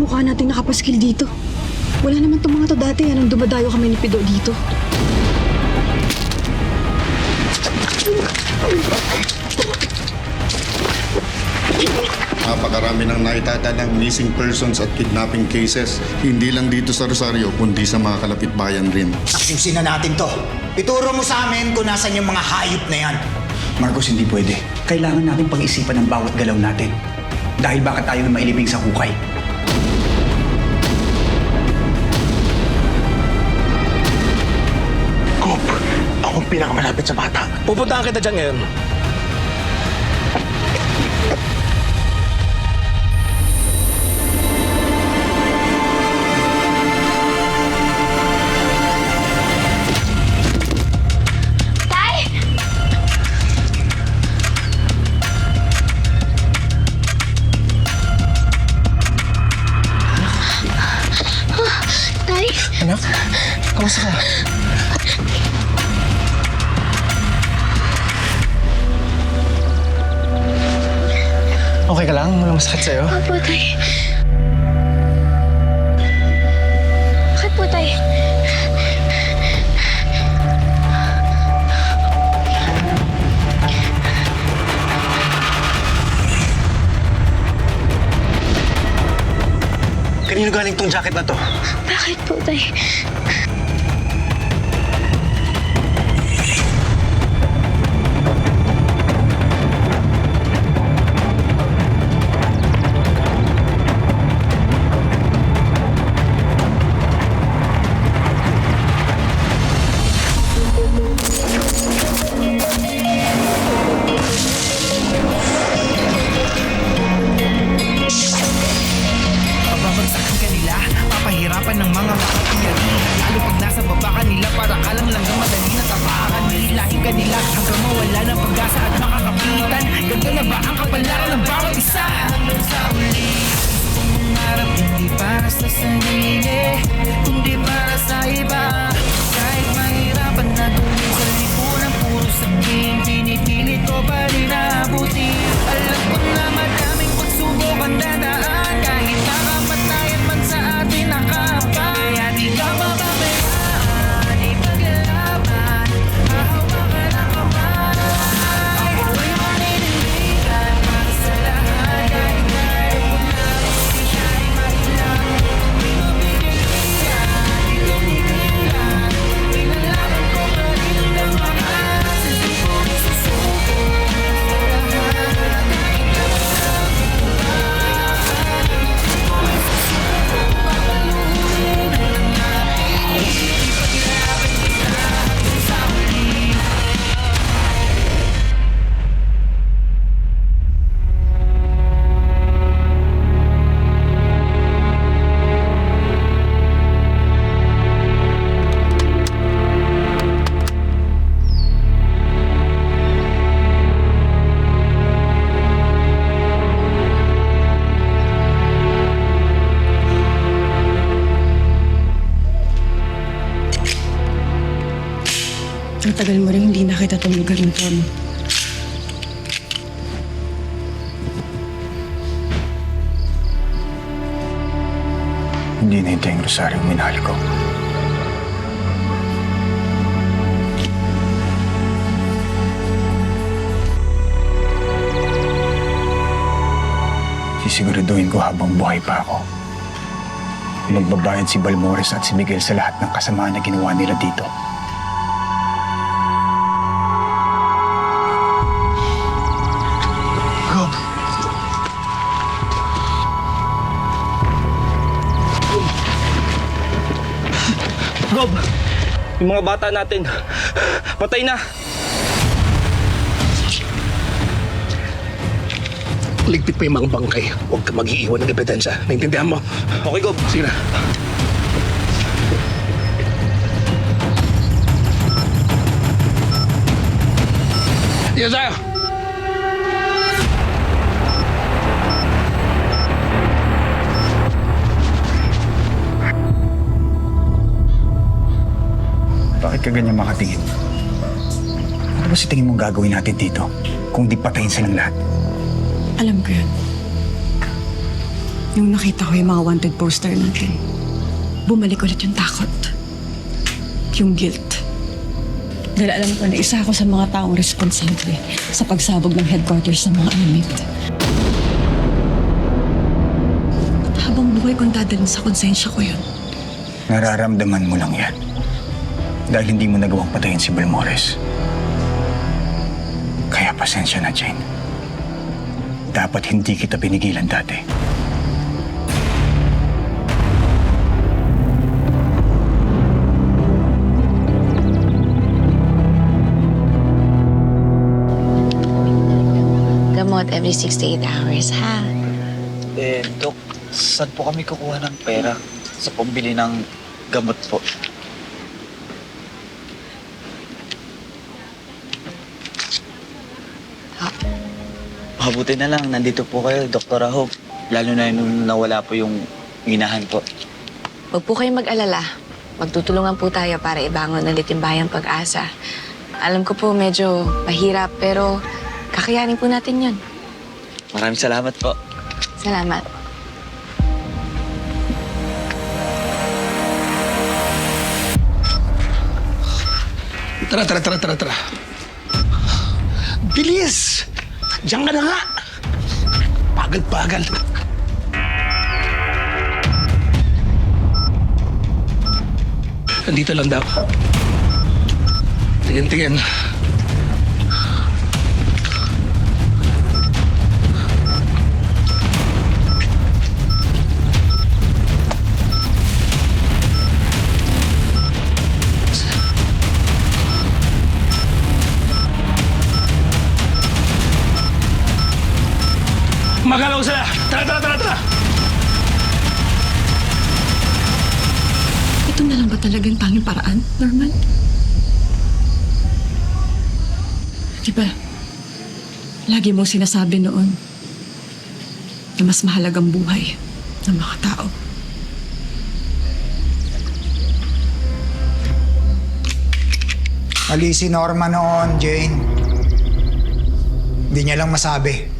mukha nating nakapaskil dito. Wala naman itong mga to dati. Anong dumadayo kami ni Pido dito? Napakarami ng naitatalang missing persons at kidnapping cases. Hindi lang dito sa Rosario, kundi sa mga kalapit bayan rin. Ayusin na natin to. Ituro mo sa amin kung nasan yung mga hayop na yan. Marcos, hindi pwede. Kailangan natin pag-isipan ng bawat galaw natin. Dahil baka tayo na mailibing sa hukay. Kop, ako ang pinakamalapit sa bata. Pupuntahan kita dyan ngayon. Tay? Anak, kamusta ka? Okay ka lang? Walang masakit sa'yo? Opo, Tay. Bakit po, Tay? Kanino galing tong jacket na to? Bakit po, Tay? Pababagsakan ka nila, papahirapan ng mga makakiyari. Lalo pag nasa baba ka nila, para ka lang lang madali na tapakan. Hilahin ka nila hanggang mawala ng pag-asa at makakapitan. Ganto na ba ang kapalaran ng bawat isa? Hanggang sa uli, pumangarap hindi para sa sarili, kundi para sa iba. Kahit mahirapan na tuloy sa lipunan, puro sabihin, pinipilit ko pa rin abuti. Alam ko na madaming pagsubok ang dadaan, kahit nakapatayan man sa atin nakapay. Kaya di ka mababayaan, ipaglaban, hahawakan ang kamay. Ako ay maninindigan para sa lahat, kahit tayo kung namin siya'y mailang. Pinabigyan, pinumigyan, pinalaban ko pa rin ng wakas. Hindi ko isusuko sa lahat, kahit naman Ang tagal mo rin hindi na kita tumugan, Tom. Hindi na ito yung Rosario minahal ko. Sisiguraduhin ko habang buhay pa ako. Magbabayad si Balmores at si Miguel sa lahat ng kasamaan na ginawa nila dito. Kop, Gob! Yung mga bata natin, patay na! ligpit pa yung mga bangkay. Huwag ka mag-iiwan ng ebidensya. Naintindihan mo? Okay, Gob. Sige na. Yes, sir! Bakit ka ganyan makatingin? Ano ba sa tingin mong gagawin natin dito kung di patayin silang lahat? Alam ko yun. Nung nakita ko yung mga wanted poster natin, bumalik ulit yung takot. Yung guilt. Dahil alam ko na isa ako sa mga taong responsable sa pagsabog ng headquarters ng mga anamit. Habang buhay kong dadalhin sa konsensya ko yun. Nararamdaman mo lang yan. Dahil hindi mo nagawang patayin si Balmores. Kaya pasensya na, Jane. Dapat hindi kita pinigilan dati. Gamot every 6 to 8 hours, ha? Dok, saan po kami kukuha ng pera sa pambili ng gamot po? Mabuti na lang, nandito po kayo, Dr. Hope. Lalo na nung nawala po yung ginahan po. Huwag po kayong mag-alala. Magtutulungan po tayo para ibangon ulit yung bayang Pag-asa. Alam ko po medyo mahirap, pero kakayanin po natin yun. Maraming salamat po. Salamat. Tara. Bilis! Diyan ka na nga! Pagal. Nandito lang daw. Tingin. Magalaw sila! Tara! Ito na lang ba talagang tanging paraan, Norman? Diba, lagi mong sinasabi noon na mas mahalagang buhay ng mga tao. Mali si Norma noon, Jane. Hindi niya lang masabi.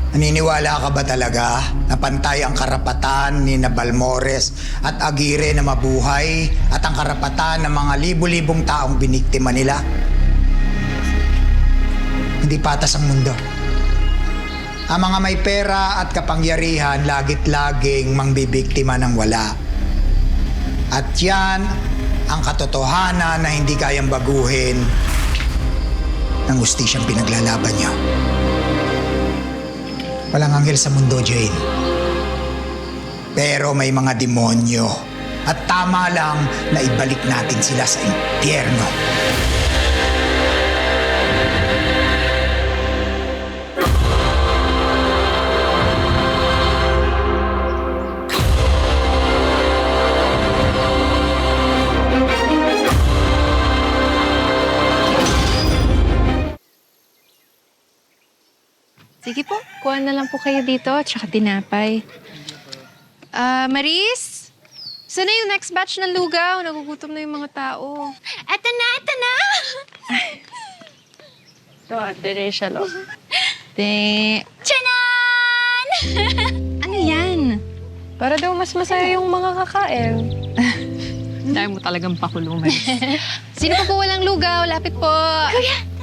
Naniniwala ka ba talaga na pantay ang karapatan ni Balmores at Aguirre na mabuhay at ang karapatan ng mga libu-libong taong biniktima nila? Hindi patas ang mundo. Ang mga may pera at kapangyarihan lagit-laging mangbibiktima ng wala. At yan ang katotohanan na hindi kayang baguhin ng hustisyang pinaglalaban niyo. Walang anghel sa mundo, Jane. Pero may mga demonyo. At tama lang na ibalik natin sila sa impyerno. Sige po, kuha na lang po kayo dito, tsaka tinapay. Maris? Saan na yung next batch ng lugaw? Nagugutom na yung mga tao. Eto na! Ito, Ate Rachel, oh. Tiyanan! Ano yan? Para daw mas masaya yung mga kakain. Dahil mo talagang pakulong, Maris. Sino po walang lugaw? Lapit po. Kuya!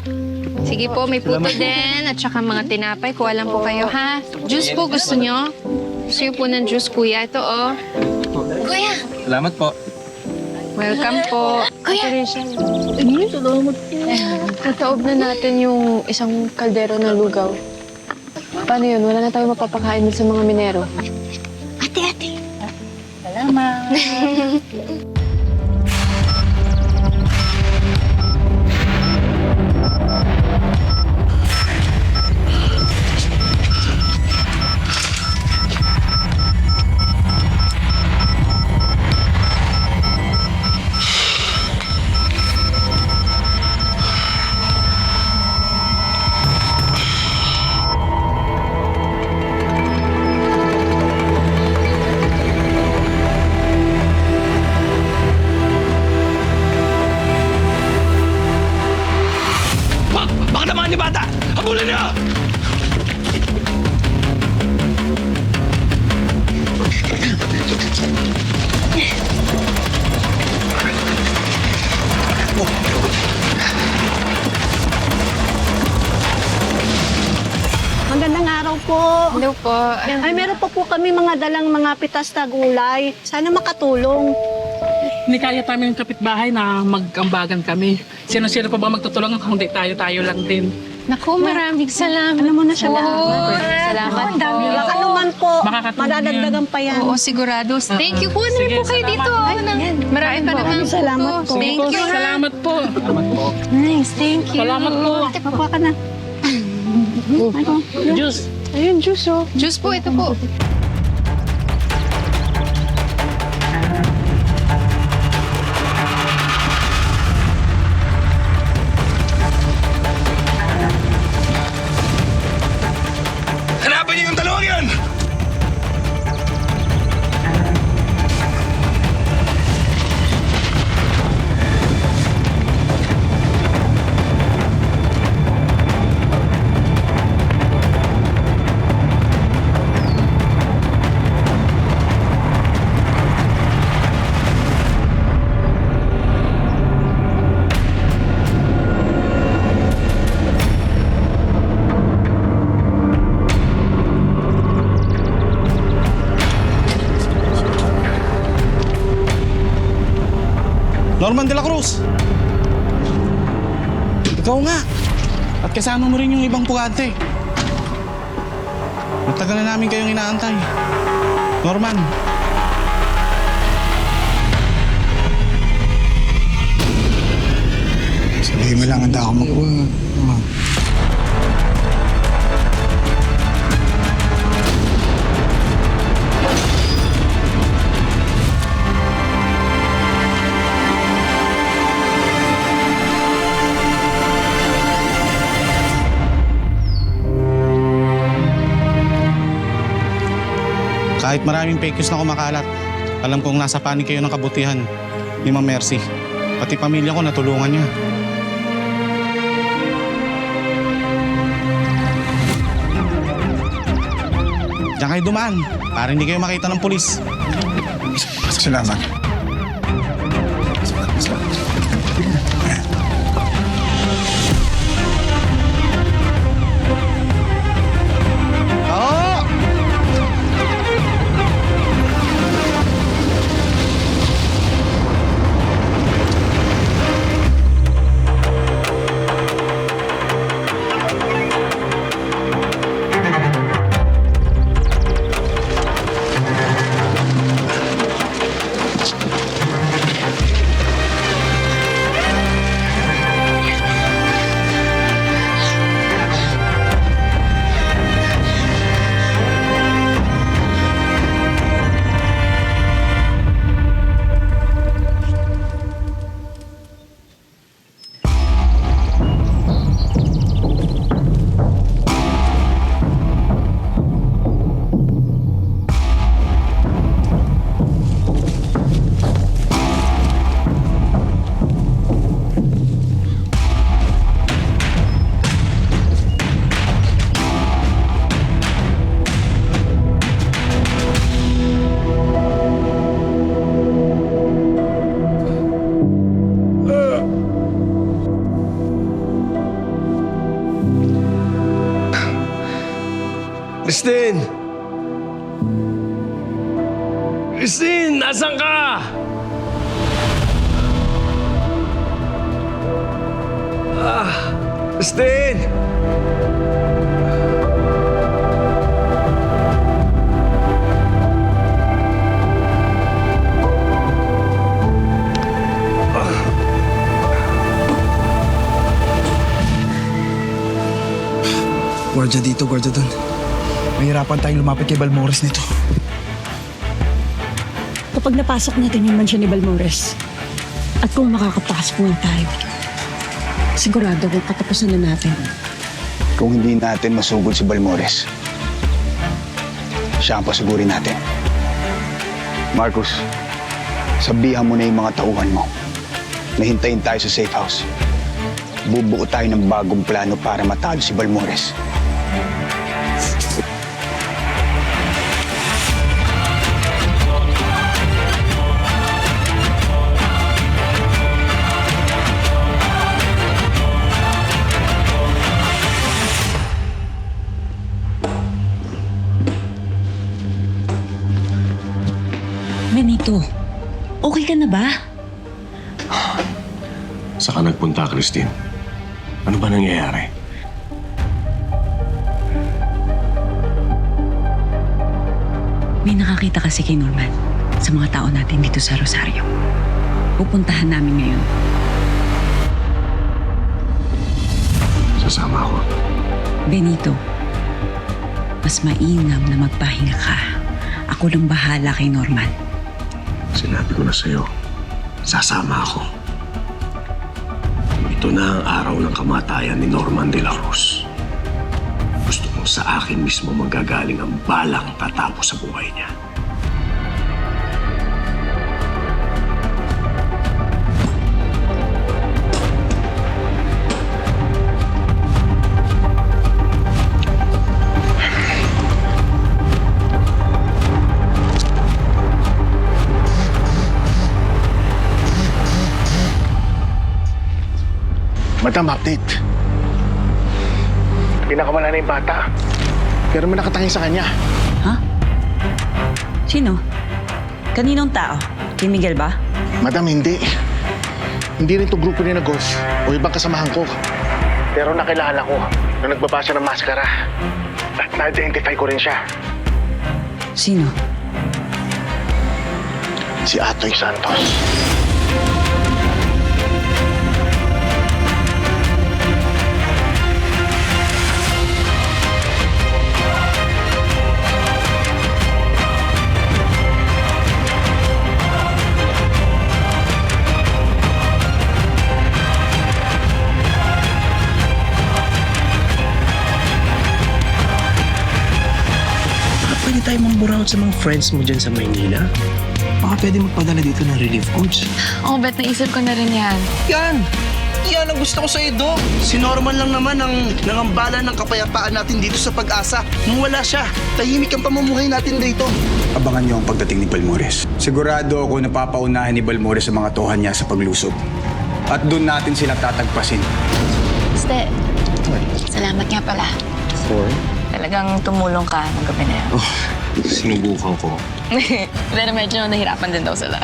Sige po, may puto din at saka mga tinapay. Kuha lang po kayo, ha? Juice po, gusto nyo? Gusto nyo po ng juice, kuya? Ito, oh. Kuya! Salamat po. Welcome po. Kuya! Ate Rachel. Salamat po. Nataob na natin yung isang kaldero ng lugaw. Paano yun? Wala na tayo mapapakain sa mga minero. Ate. Salamat. po. Ay, meron pa po kami mga dalang mga pitas na gulay. Sana makatulong. Hindi kaya namin yung kapitbahay na mag-ambagan kami. Sino-sino pa ba magtutulungan kung hindi tayo lang din. Naku, maraming salamat. Ano mo na siya? Salamat Ang dami. po. Ano man po, Makakatulong madadagdagan pa yan. Oo, sigurado. Thank you po. Ano rin Sige, po kayo salamat. dito. Marami pa naman po Salamat to. po. Thank you, ha? Salamat po. Nice, thank you. Salamat po. Makuha ka na. Diyos. Ayun, juice oh. Juice po, ito po. Hanapin niyo yung dalawang yan! Norman de la Cruz! Ikaw nga! At kasama mo rin yung ibang pugante. Matagal na namin kayong inaantay. Norman! Sabihin mo lang, handa ako makuha. Kahit maraming fake news na kumakalat, alam kong nasa panig kayo ng kabutihan ni Ma'am Mercy. Pati pamilya ko natulungan niya. Diyan kayo dumaan para hindi kayo makita ng pulis. Salamat. Oo! Christine! Christine, nasan ka? Christine! Gwardiya dito, gwardiya doon. Mahirapan tayong lumapit kay Balmores nito. Kapag napasok natin yung mansyon ni Balmores, at kung makakapasok nga tayo, sigurado kung katapusan na natin. Kung hindi natin masugod si Balmores, siya ang pasugurin natin. Marcus, sabihan mo na yung mga tauhan mo na hintayin tayo sa safe house. Bubuo tayo ng bagong plano para matalo si Balmores. Benito, okay ka na ba? Saan ka nagpunta, Christine? Ano ba nangyayari? May nakakita kasi kay Norman sa mga tao natin dito sa Rosario. Pupuntahan namin ngayon. Sasama ako. Benito, mas mainam na magpahinga ka. Ako lang bahala kay Norman. Sinabi ko na sa'yo, sasama ako. Ito na ang araw ng kamatayan ni Norman de la Cruz. Gusto kong sa akin mismo manggagaling ang balang tatapos sa buhay niya. Madam, update. Pinakawala na yung bata. Pero may nakatangin sa kanya. Ha? Sino? Kaninong tao? Kay Miguel ba? Madam, hindi. Hindi rin to grupo ni na Golf o ibang kasamahan ko. Pero nakilala ko na nagbaba siya ng maskara. At na-identify ko rin siya. Sino? Si Atoy Santos. Pwede tayo mamburaot sa mga friends mo dyan sa Maynila. Baka pwede magpadala dito ng relief goods. Oh, bet naisip ko na rin yan. Yan! Yan ang gusto ko sa'yo, Doc. Si Norman lang naman ang nangambala ng kapayapaan natin dito sa Pag-asa. Nung wala siya, tahimik ang pamumuhay natin dito. Abangan niyo ang pagdating ni Balmores. Sigurado ako na papaunahin ni Balmores sa mga tohan niya sa paglusob. At doon natin sila tatagpasin. Ste, salamat nga pala. For? Talagang tumulong ka ng gabi na yan. Sinubukan ko. Pero medyo nahirapan din daw sila.